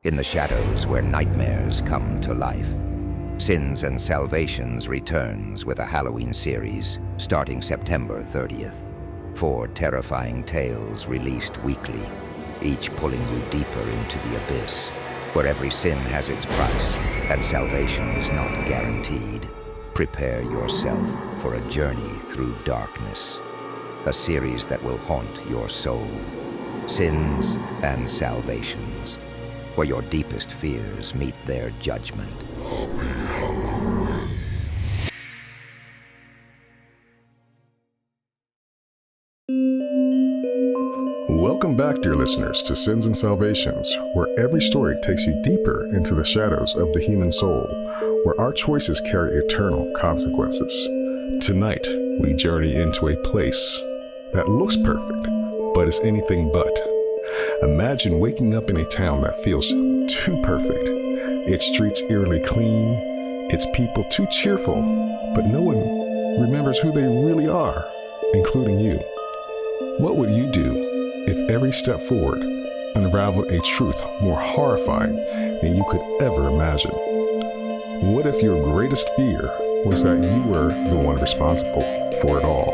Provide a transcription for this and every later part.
in the shadows where nightmares come to life. Sins and Salvations returns with a Halloween series starting September 30th. 4 terrifying tales released weekly, each pulling you deeper into the abyss, where every sin has its price and salvation is not guaranteed. Prepare yourself for a journey through darkness, a series that will haunt your soul. Sins and Salvations, where your deepest fears meet their judgment. Welcome back, dear listeners, to Sins and Salvations, where every story takes you deeper into the shadows of the human soul, where our choices carry eternal consequences. Tonight, we journey into a place that looks perfect, but is anything but. Imagine waking up in a town that feels too perfect, its streets eerily clean, its people too cheerful, but no one remembers who they really are, including you. What would you do if every step forward unraveled a truth more horrifying than you could ever imagine? What if your greatest fear was that you were the one responsible for it all?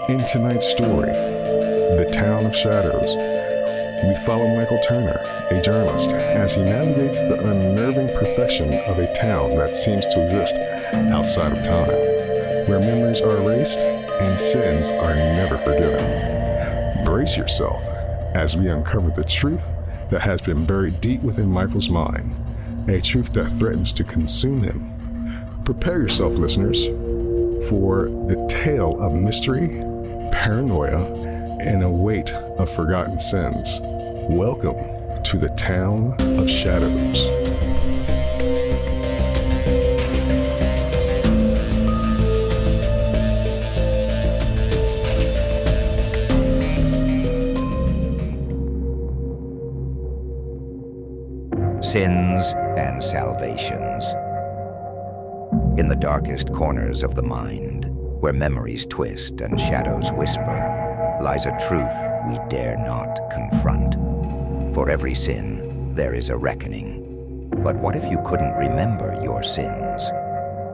In tonight's story, The Town of Shadows, we follow Michael Turner, a journalist, as he navigates the unnerving perfection of a town that seems to exist outside of time, where memories are erased and sins are never forgiven. Brace yourself as we uncover the truth that has been buried deep within Michael's mind, a truth that threatens to consume him. Prepare yourself, listeners, for the tale of mystery, paranoia, and a weight of forgotten sins. Welcome to the Town of Shadows. Sins and Salvations. In the darkest corners of the mind, where memories twist and shadows whisper, lies a truth we dare not confront. For every sin, there is a reckoning. But what if you couldn't remember your sins?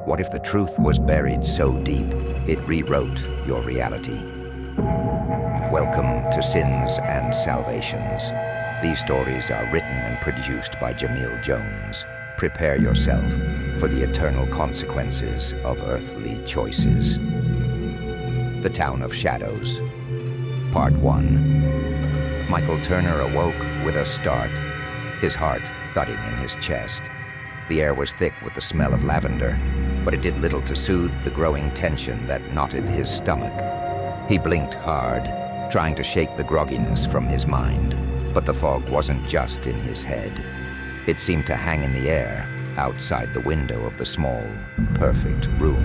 What if the truth was buried so deep, it rewrote your reality? Welcome to Sins and Salvations. These stories are written and produced by Jamil Jones. Prepare yourself for the eternal consequences of earthly choices. The Town of Shadows. Part 1. Michael Turner awoke with a start, his heart thudding in his chest. The air was thick with the smell of lavender, but it did little to soothe the growing tension that knotted his stomach. He blinked hard, trying to shake the grogginess from his mind. But the fog wasn't just in his head. It seemed to hang in the air outside the window of the small, perfect room.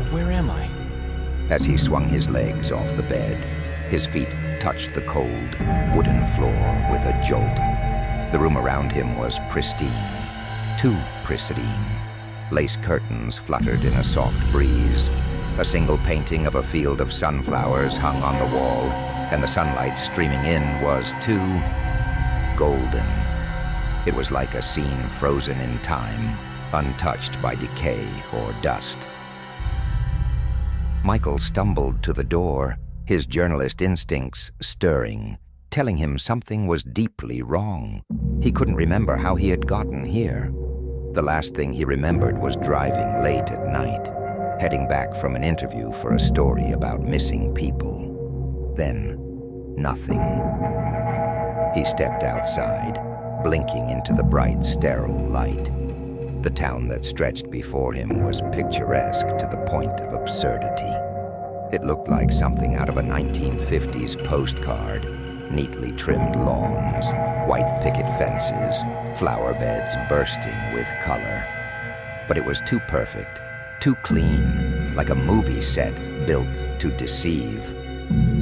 Where am I? As he swung his legs off the bed, his feet touched the cold, wooden floor with a jolt. The room around him was pristine, too pristine. Lace curtains fluttered in a soft breeze. A single painting of a field of sunflowers hung on the wall, and the sunlight streaming in was too golden. It was like a scene frozen in time, untouched by decay or dust. Michael stumbled to the door, his journalist instincts stirring, telling him something was deeply wrong. He couldn't remember how he had gotten here. The last thing he remembered was driving late at night, heading back from an interview for a story about missing people. Then, nothing. He stepped outside, blinking into the bright, sterile light. The town that stretched before him was picturesque to the point of absurdity. It looked like something out of a 1950s postcard. Neatly trimmed lawns, white picket fences, flower beds bursting with color. But it was too perfect, too clean, like a movie set built to deceive.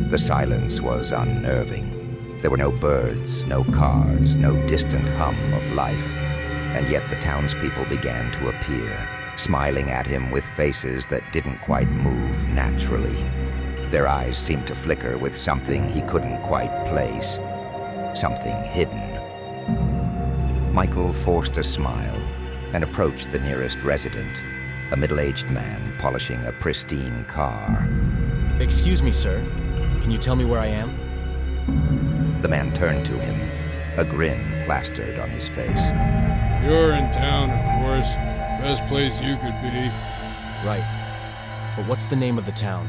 The silence was unnerving. There were no birds, no cars, no distant hum of life. And yet the townspeople began to appear, smiling at him with faces that didn't quite move naturally. Their eyes seemed to flicker with something he couldn't quite place, something hidden, Michael forced a smile and approached the nearest resident, a middle-aged man polishing a pristine car. Excuse me, sir. Can you tell me where I am? The man turned to him, a grin plastered on his face. You're in town, of course. Best place you could be. Right. But what's the name of the town?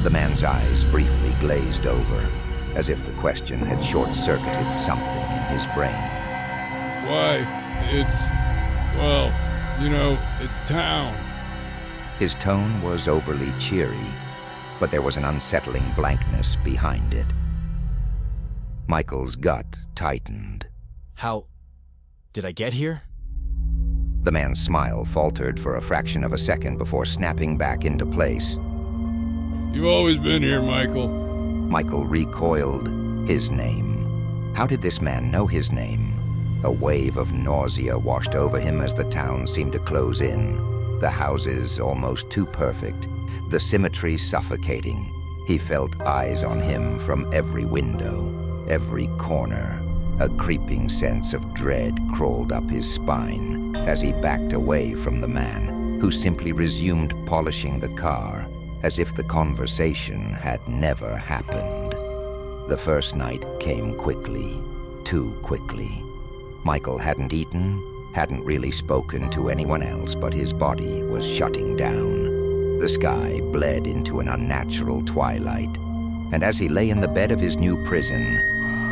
The man's eyes briefly glazed over, as if the question had short-circuited something in his brain. Why, it's town. His tone was overly cheery, but there was an unsettling blankness behind it. Michael's gut tightened. How did I get here? The man's smile faltered for a fraction of a second before snapping back into place. You've always been here, Michael. Michael recoiled. His name. How did this man know his name? A wave of nausea washed over him as the town seemed to close in. The houses almost too perfect, the symmetry suffocating. He felt eyes on him from every window, every corner. A creeping sense of dread crawled up his spine as he backed away from the man, who simply resumed polishing the car as if the conversation had never happened. The first night came quickly, too quickly. Michael hadn't eaten, hadn't really spoken to anyone else, but his body was shutting down. The sky bled into an unnatural twilight, and as he lay in the bed of his new prison,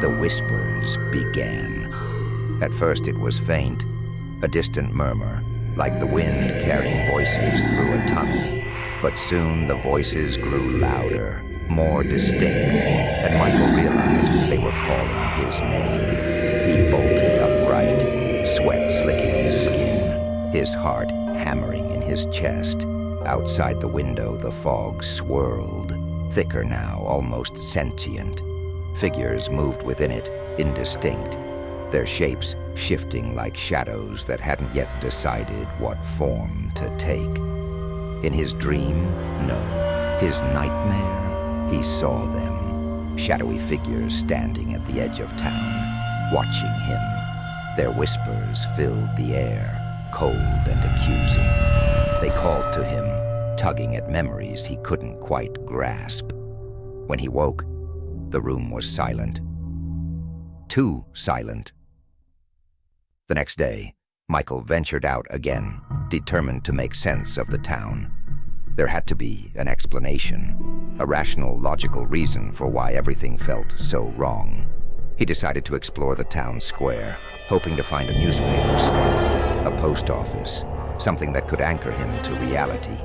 the whispers began. At first it was faint, a distant murmur, like the wind carrying voices through a tunnel. But soon the voices grew louder, more distinct, and Michael realized they were calling his name. He bolted upright, sweat slicking his skin, his heart hammering in his chest. Outside the window, the fog swirled, thicker now, almost sentient. Figures moved within it, indistinct, their shapes shifting like shadows that hadn't yet decided what form to take. In his dream, no. His nightmare, he saw them. Shadowy figures standing at the edge of town, watching him. Their whispers filled the air, cold and accusing. They called to him, tugging at memories he couldn't quite grasp. When he woke, the room was silent. Too silent. The next day, Michael ventured out again, determined to make sense of the town. There had to be an explanation, a rational, logical reason for why everything felt so wrong. He decided to explore the town square, hoping to find a newspaper stand, a post office, something that could anchor him to reality.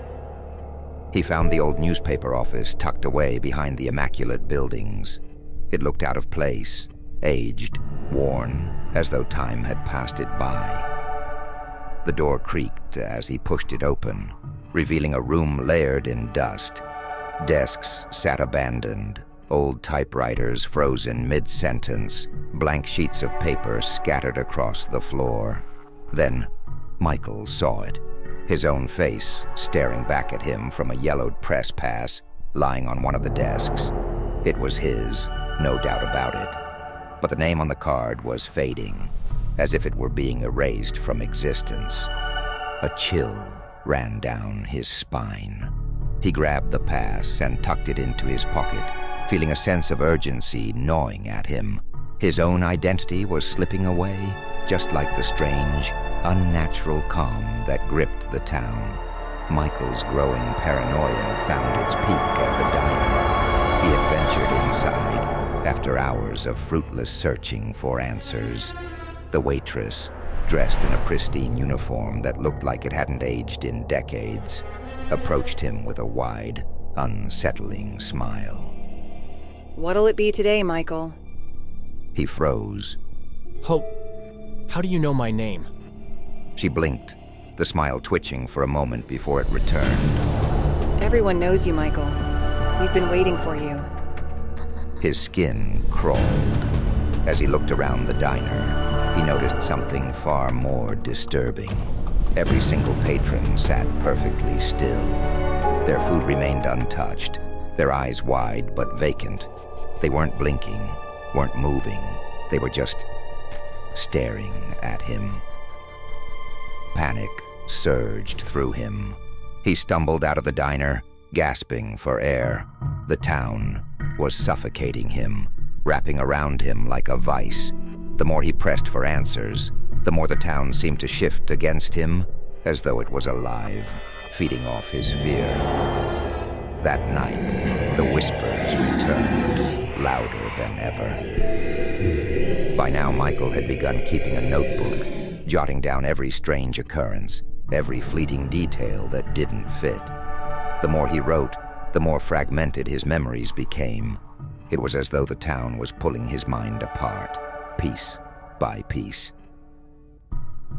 He found the old newspaper office tucked away behind the immaculate buildings. It looked out of place, aged, worn, as though time had passed it by. The door creaked as he pushed it open, revealing a room layered in dust. Desks sat abandoned, old typewriters frozen mid-sentence, blank sheets of paper scattered across the floor. Then Michael saw it, his own face staring back at him from a yellowed press pass lying on one of the desks. It was his, no doubt about it. But the name on the card was fading, as if it were being erased from existence. A chill ran down his spine. He grabbed the pass and tucked it into his pocket, feeling a sense of urgency gnawing at him. His own identity was slipping away, just like the strange, unnatural calm that gripped the town. Michael's growing paranoia found its peak at the diner. He had ventured inside after hours of fruitless searching for answers. The waitress, dressed in a pristine uniform that looked like it hadn't aged in decades, approached him with a wide, unsettling smile. What'll it be today, Michael? He froze. Hope, how do you know my name? She blinked, the smile twitching for a moment before it returned. Everyone knows you, Michael. We've been waiting for you. His skin crawled. As he looked around the diner, he noticed something far more disturbing. Every single patron sat perfectly still. Their food remained untouched, their eyes wide but vacant. They weren't blinking, weren't moving. They were just staring at him. Panic surged through him. He stumbled out of the diner, gasping for air. The town was suffocating him, wrapping around him like a vice. The more he pressed for answers, the more the town seemed to shift against him, as though it was alive, feeding off his fear. That night, the whispers returned, louder than ever. By now, Michael had begun keeping a notebook, jotting down every strange occurrence, every fleeting detail that didn't fit. The more he wrote, the more fragmented his memories became. It was as though the town was pulling his mind apart, piece by piece.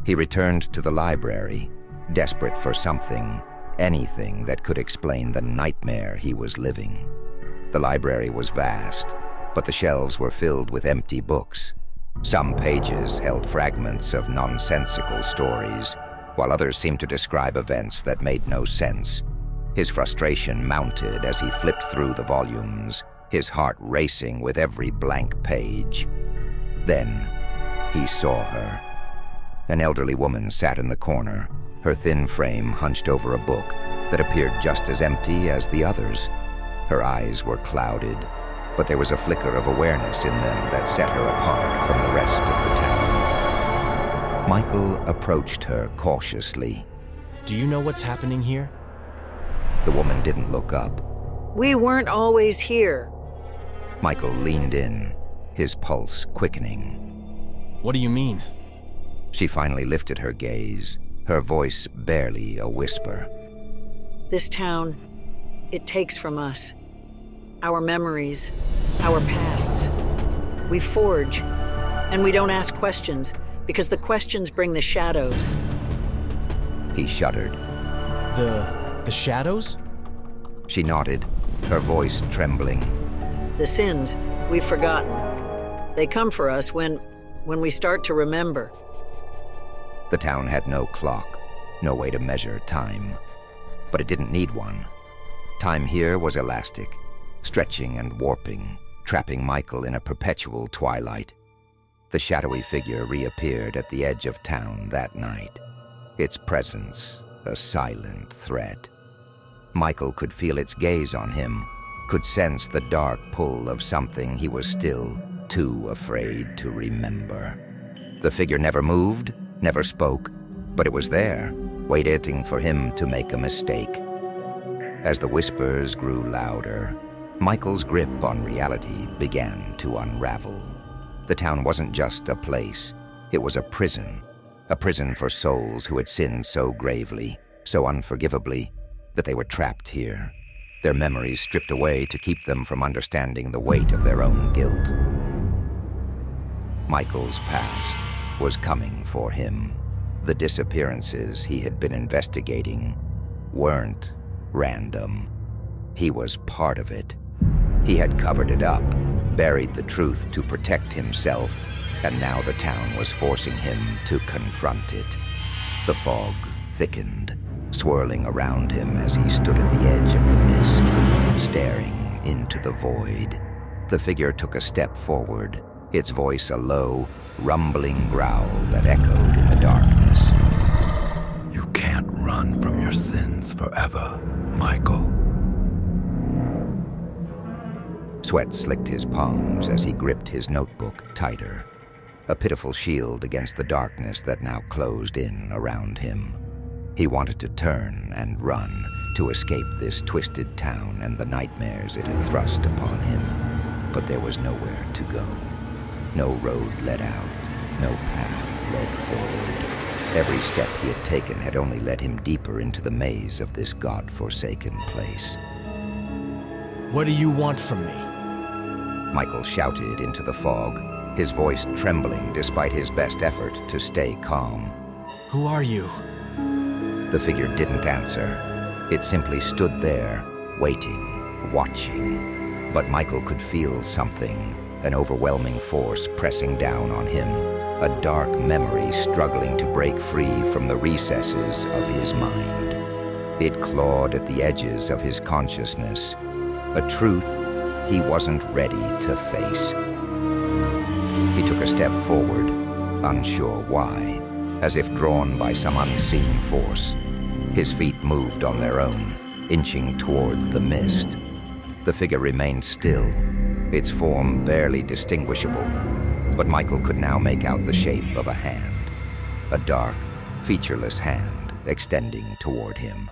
He returned to the library, desperate for something, anything that could explain the nightmare he was living. The library was vast, but the shelves were filled with empty books. Some pages held fragments of nonsensical stories, while others seemed to describe events that made no sense. His frustration mounted as he flipped through the volumes, his heart racing with every blank page. Then he saw her. An elderly woman sat in the corner, her thin frame hunched over a book that appeared just as empty as the others. Her eyes were clouded, but there was a flicker of awareness in them that set her apart from the rest of the town. Michael approached her cautiously. Do you know what's happening here? The woman didn't look up. We weren't always here. Michael leaned in, his pulse quickening. What do you mean? She finally lifted her gaze, her voice barely a whisper. This town, it takes from us. Our memories, our pasts. We forge, and we don't ask questions, because the questions bring the shadows. He shuddered. The shadows? She nodded, her voice trembling. The sins we've forgotten. They come for us when we start to remember. The town had no clock, no way to measure time. But it didn't need one. Time here was elastic, stretching and warping, trapping Michael in a perpetual twilight. The shadowy figure reappeared at the edge of town that night, its presence a silent threat. Michael could feel its gaze on him, could sense the dark pull of something he was still too afraid to remember. The figure never moved, never spoke, but it was there, waiting for him to make a mistake. As the whispers grew louder, Michael's grip on reality began to unravel. The town wasn't just a place, it was a prison for souls who had sinned so gravely, so unforgivably, that they were trapped here, their memories stripped away to keep them from understanding the weight of their own guilt. Michael's past was coming for him. The disappearances he had been investigating weren't random. He was part of it. He had covered it up, buried the truth to protect himself, and now the town was forcing him to confront it. The fog thickened, swirling around him as he stood at the edge of the mist, staring into the void. The figure took a step forward, its voice a low, rumbling growl that echoed in the darkness. You can't run from your sins forever, Michael. Sweat slicked his palms as he gripped his notebook tighter, a pitiful shield against the darkness that now closed in around him. He wanted to turn and run, to escape this twisted town and the nightmares it had thrust upon him. But there was nowhere to go. No road led out, no path led forward. Every step he had taken had only led him deeper into the maze of this god-forsaken place. What do you want from me? Michael shouted into the fog, his voice trembling despite his best effort to stay calm. Who are you? The figure didn't answer. It simply stood there, waiting, watching. But Michael could feel something, an overwhelming force pressing down on him, a dark memory struggling to break free from the recesses of his mind. It clawed at the edges of his consciousness, a truth he wasn't ready to face. He took a step forward, unsure why, as if drawn by some unseen force. His feet moved on their own, inching toward the mist. The figure remained still, its form barely distinguishable, but Michael could now make out the shape of a hand, a dark, featureless hand extending toward him.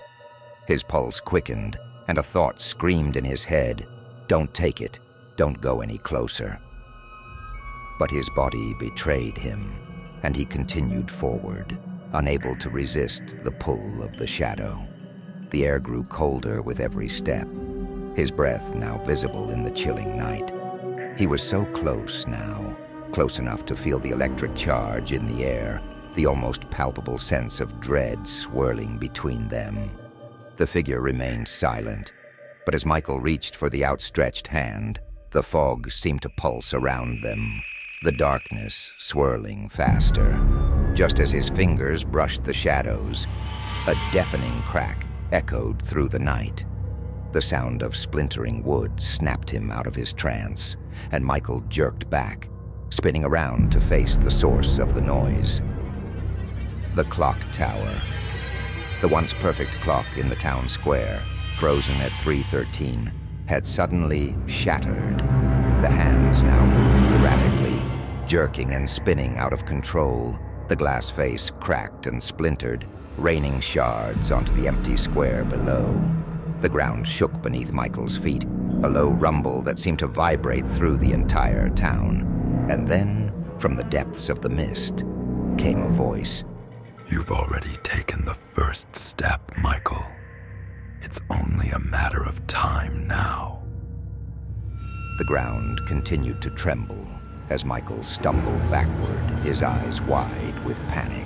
His pulse quickened, and a thought screamed in his head, "Don't take it, don't go any closer." But his body betrayed him, and he continued forward, unable to resist the pull of the shadow. The air grew colder with every step, his breath now visible in the chilling night. He was so close now, close enough to feel the electric charge in the air, the almost palpable sense of dread swirling between them. The figure remained silent, but as Michael reached for the outstretched hand, the fog seemed to pulse around them, the darkness swirling faster. Just as his fingers brushed the shadows, a deafening crack echoed through the night. The sound of splintering wood snapped him out of his trance, and Michael jerked back, spinning around to face the source of the noise. The clock tower. The once perfect clock in the town square, frozen at 3:13, had suddenly shattered. The hands now moved erratically, jerking and spinning out of control. The glass face cracked and splintered, raining shards onto the empty square below. The ground shook beneath Michael's feet, a low rumble that seemed to vibrate through the entire town. And then, from the depths of the mist, came a voice. You've already taken the first step, Michael. It's only a matter of time now. The ground continued to tremble as Michael stumbled backward, his eyes wide with panic.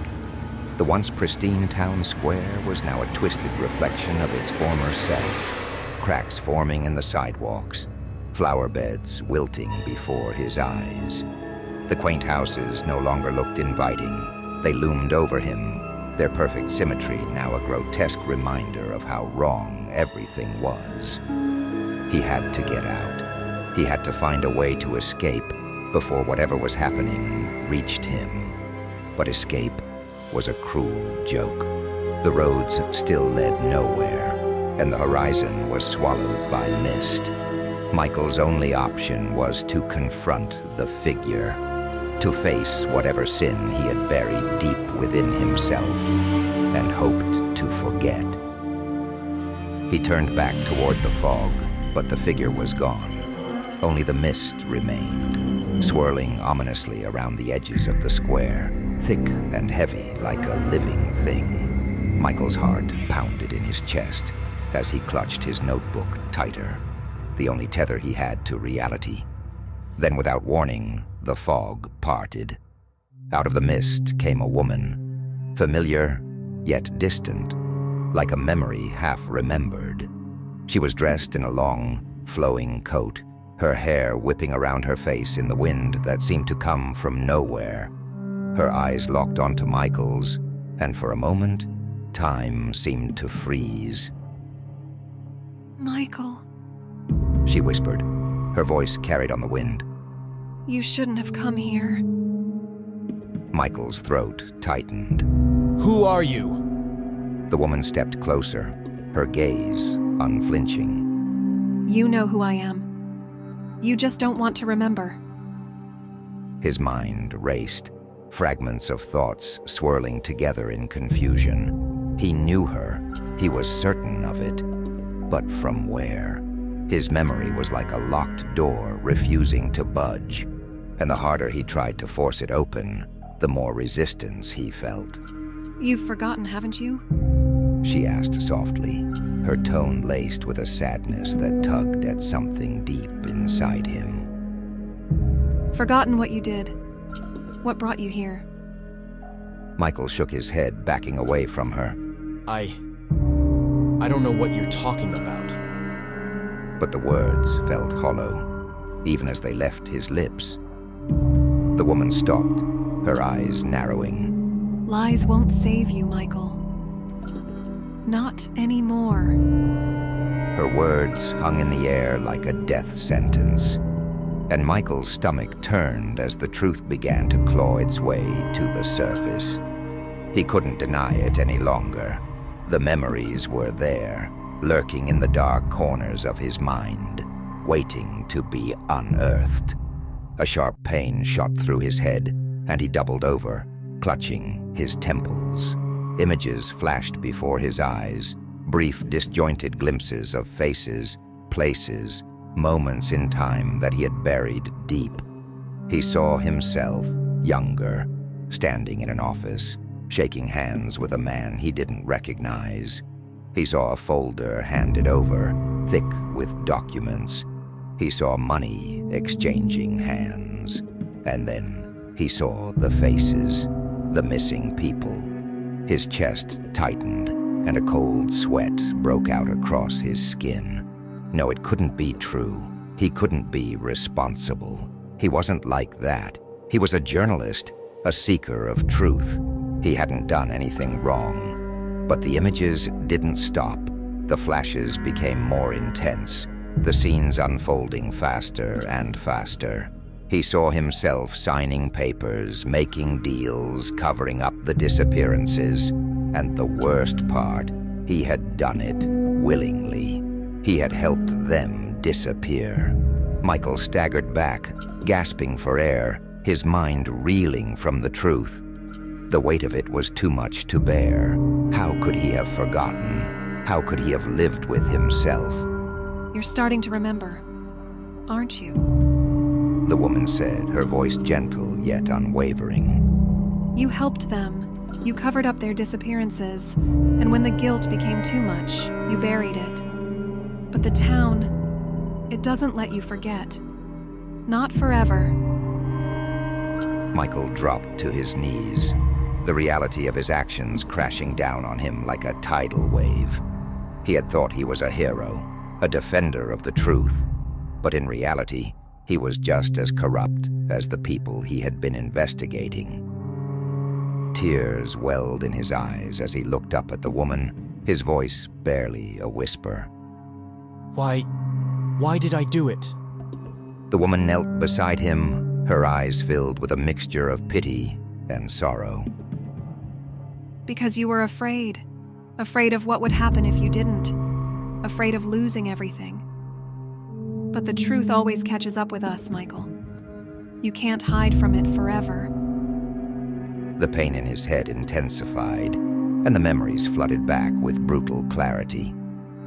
The once pristine town square was now a twisted reflection of its former self, cracks forming in the sidewalks, flower beds wilting before his eyes. The quaint houses no longer looked inviting. They loomed over him, their perfect symmetry now a grotesque reminder of how wrong everything was. He had to get out. He had to find a way to escape before whatever was happening reached him. But escape was a cruel joke. The roads still led nowhere, and the horizon was swallowed by mist. Michael's only option was to confront the figure, to face whatever sin he had buried deep within himself and hoped to forget. He turned back toward the fog, but the figure was gone. Only the mist remained, swirling ominously around the edges of the square, thick and heavy like a living thing. Michael's heart pounded in his chest as he clutched his notebook tighter, the only tether he had to reality. Then, without warning, the fog parted. Out of the mist came a woman, familiar yet distant, like a memory half remembered. She was dressed in a long, flowing coat, her hair whipping around her face in the wind that seemed to come from nowhere. Her eyes locked onto Michael's, and for a moment, time seemed to freeze. Michael, she whispered, her voice carried on the wind. you shouldn't have come here. Michael's throat tightened. Who are you? The woman stepped closer, her gaze unflinching. You know who I am. You just don't want to remember. His mind raced, fragments of thoughts swirling together in confusion. He knew her. He was certain of it. But from where? His memory was like a locked door refusing to budge, and the harder he tried to force it open, the more resistance he felt. You've forgotten, haven't you? She asked softly, her tone laced with a sadness that tugged at something deep inside him. Forgotten what you did. What brought you here? Michael shook his head, backing away from her. I don't know what you're talking about. But the words felt hollow, even as they left his lips. The woman stopped, her eyes narrowing. Lies won't save you, Michael. Not anymore. Her words hung in the air like a death sentence, and Michael's stomach turned as the truth began to claw its way to the surface. He couldn't deny it any longer. The memories were there, lurking in the dark corners of his mind, waiting to be unearthed. A sharp pain shot through his head, and he doubled over, clutching his temples. Images flashed before his eyes, brief, disjointed glimpses of faces, places, moments in time that he had buried deep. He saw himself, younger, standing in an office, shaking hands with a man he didn't recognize. He saw a folder handed over, thick with documents. He saw money exchanging hands. And then he saw the faces, the missing people. His chest tightened, and a cold sweat broke out across his skin. No, it couldn't be true. He couldn't be responsible. He wasn't like that. He was a journalist, a seeker of truth. He hadn't done anything wrong. But the images didn't stop. The flashes became more intense, the scenes unfolding faster and faster. He saw himself signing papers, making deals, covering up the disappearances. And the worst part, he had done it willingly. He had helped them disappear. Michael staggered back, gasping for air, his mind reeling from the truth. The weight of it was too much to bear. How could he have forgotten? How could he have lived with himself? You're starting to remember, aren't you? The woman said, her voice gentle yet unwavering. You helped them. You covered up their disappearances, and when the guilt became too much, you buried it. But the town, it doesn't let you forget. Not forever. Michael dropped to his knees, the reality of his actions crashing down on him like a tidal wave. He had thought he was a hero, a defender of the truth, but in reality, he was just as corrupt as the people he had been investigating. Tears welled in his eyes as he looked up at the woman, his voice barely a whisper. Why did I do it? The woman knelt beside him, her eyes filled with a mixture of pity and sorrow. Because you were afraid. Afraid of what would happen if you didn't. Afraid of losing everything. But the truth always catches up with us, Michael. You can't hide from it forever. The pain in his head intensified, and the memories flooded back with brutal clarity.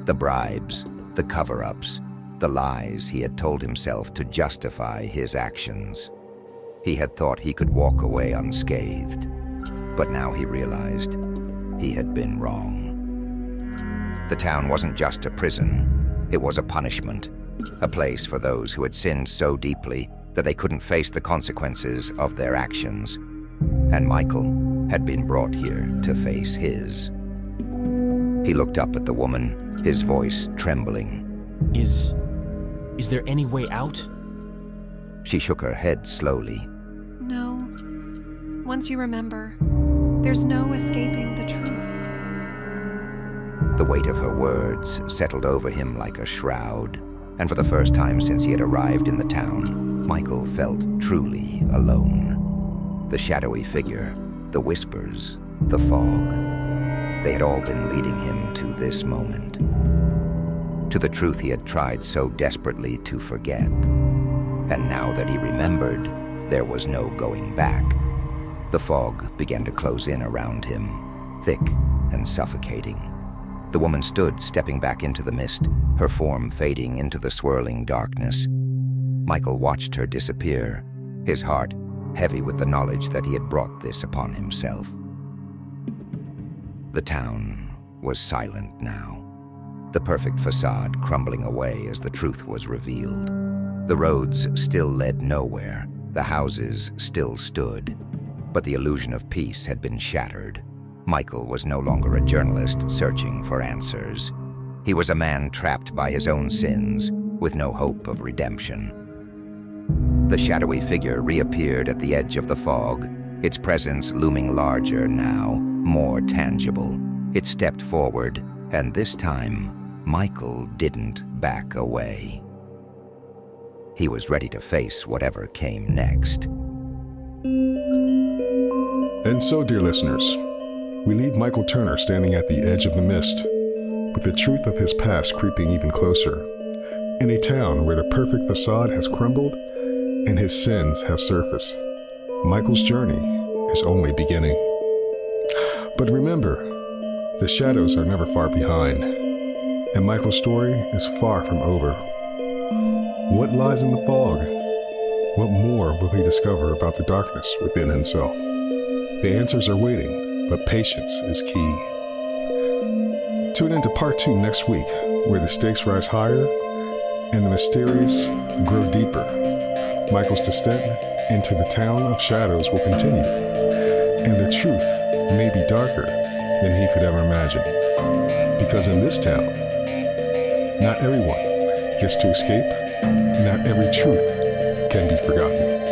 The bribes, the cover-ups, the lies he had told himself to justify his actions. He had thought he could walk away unscathed, but now he realized he had been wrong. The town wasn't just a prison, it was a punishment, a place for those who had sinned so deeply that they couldn't face the consequences of their actions. And Michael had been brought here to face his. He looked up at the woman, his voice trembling. Is there any way out? She shook her head slowly. No. Once you remember, there's no escaping the truth. The weight of her words settled over him like a shroud, and for the first time since he had arrived in the town, Michael felt truly alone. The shadowy figure, the whispers, the fog, they had all been leading him to this moment, to the truth he had tried so desperately to forget. And now that he remembered, there was no going back. The fog began to close in around him, thick and suffocating. The woman stood, stepping back into the mist, her form fading into the swirling darkness. Michael watched her disappear, his heart heavy with the knowledge that he had brought this upon himself. The town was silent now, the perfect facade crumbling away as the truth was revealed. The roads still led nowhere, the houses still stood, but the illusion of peace had been shattered. Michael was no longer a journalist searching for answers. He was a man trapped by his own sins, with no hope of redemption. The shadowy figure reappeared at the edge of the fog, its presence looming larger now, more tangible. It stepped forward, and this time, Michael didn't back away. He was ready to face whatever came next. And so, dear listeners, we leave Michael Turner standing at the edge of the mist, with the truth of his past creeping even closer, in a town where the perfect facade has crumbled and his sins have surfaced. Michael's journey is only beginning. But remember, the shadows are never far behind, and Michael's story is far from over. What lies in the fog? What more will he discover about the darkness within himself? The answers are waiting, but patience is key. Tune into part 2 next week, where the stakes rise higher and the mysterious grow deeper. Michael's descent into the town of shadows will continue, and the truth may be darker than he could ever imagine. Because in this town, not everyone gets to escape, and not every truth can be forgotten.